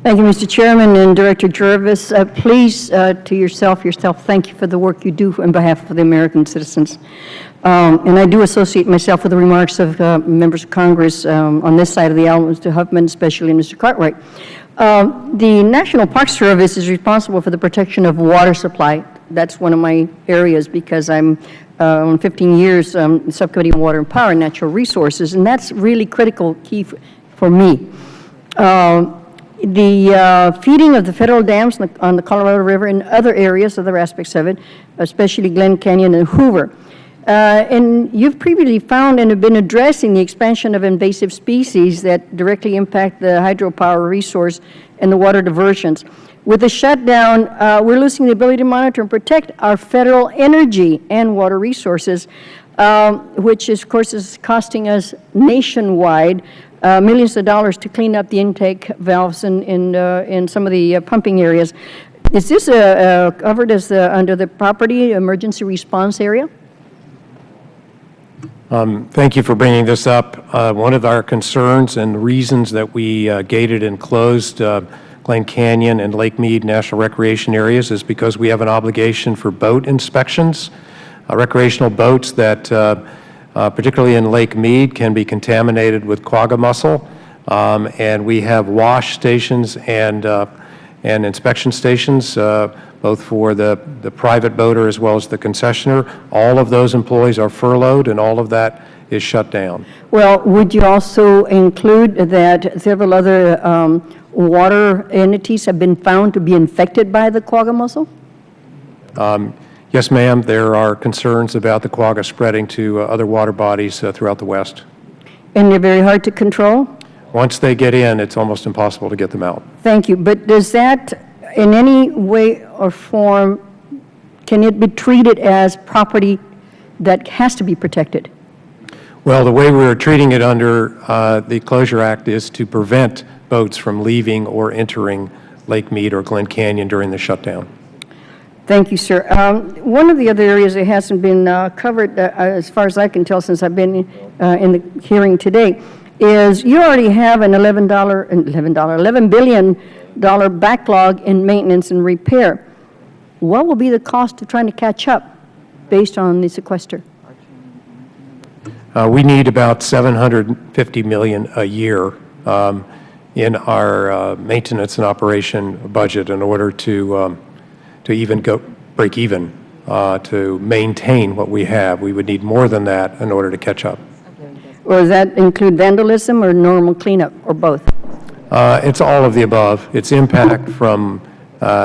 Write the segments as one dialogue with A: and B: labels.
A: Thank you, Mr. Chairman and Director Jervis. Please, to yourself, thank you for the work you do on behalf of the American citizens. And I do associate myself with the remarks of members of Congress on this side of the aisle, Mr. Huffman, especially Mr. Cartwright. The National Park Service is responsible for the protection of water supply. That's one of my areas because I'm 15 years Subcommittee on Water and Power and Natural Resources, and that's really critical key for me. The feeding of the federal dams on the Colorado River and other areas, other aspects of it, especially Glen Canyon and Hoover. And you've previously found and have been addressing the expansion of invasive species that directly impact the hydropower resource and the water diversions. With the shutdown, we're losing the ability to monitor and protect our federal energy and water resources, which of course is costing us nationwide millions of dollars to clean up the intake valves in some of the pumping areas. Is this covered as under the property emergency response area?
B: Thank you for bringing this up. One of our concerns and reasons that we gated and closed Glen Canyon and Lake Mead National Recreation Areas is because we have an obligation for boat inspections. Recreational boats that, particularly in Lake Mead, can be contaminated with quagga mussel, and we have wash stations and inspection stations, both for the private boater as well as the concessioner. All of those employees are furloughed, and all of that is shut down. Well,
A: would you also include that several other water entities have been found to be infected by the quagga mussel?
B: Yes, ma'am. There are concerns about the quagga spreading to other water bodies throughout the West.
A: And they're very hard to control?
B: Once they get in, it's almost impossible to get them out.
A: Thank you. But does that, in any way or form, can it be treated as property that has to be protected?
B: Well, the way we're treating it under the Closure Act is to prevent boats from leaving or entering Lake Mead or Glen Canyon during the shutdown.
A: Thank you, sir. One of the other areas that hasn't been covered, as far as I can tell since I've been in the hearing today, is you already have an $11 billion backlog in maintenance and repair. What will be the cost of trying to catch up based on the sequester?
B: We need about $750 million a year in our maintenance and operation budget in order to even break even, to maintain what we have. We would need more than that in order to catch up.
A: Or does that include vandalism or normal cleanup, or both?
B: It's all of the above. It's impact from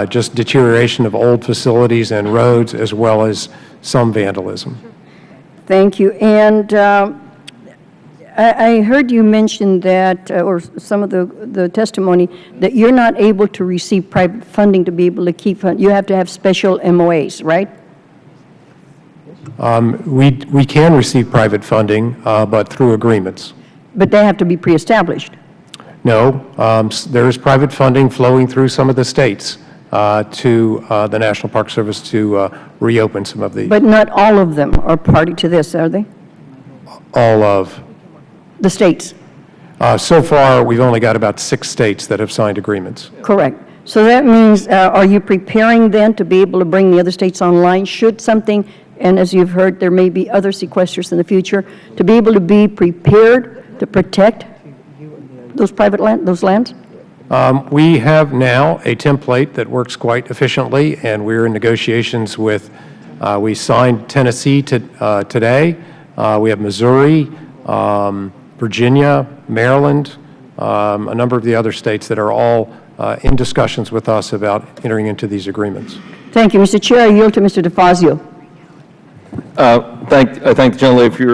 B: just deterioration of old facilities and roads, as well as some vandalism.
A: Thank you. And I heard you mention that, or some of the testimony, that you're not able to receive private funding to be able to keep, you have to have special MOAs, right?
B: We can receive private funding, but through agreements.
A: But they have to be pre-established?
B: No. There is private funding flowing through some of the states to the National Park Service to reopen some of these.
A: But not all of them are party to this, are they?
B: All of?
A: The states?
B: So far, we've only got about 6 states that have signed agreements.
A: Correct. So that means, are you preparing then to be able to bring the other states online should something, and as you've heard, there may be other sequesters in the future, to be able to be prepared to protect those private land, those lands?
B: We have now a template that works quite efficiently, and we're in negotiations with, we signed Tennessee today. We have Missouri, Virginia, Maryland, a number of the other states that are all in discussions with us about entering into these agreements.
A: Thank you, Mr. Chair. I yield to Mr. DeFazio.
C: Thank the gentleman for your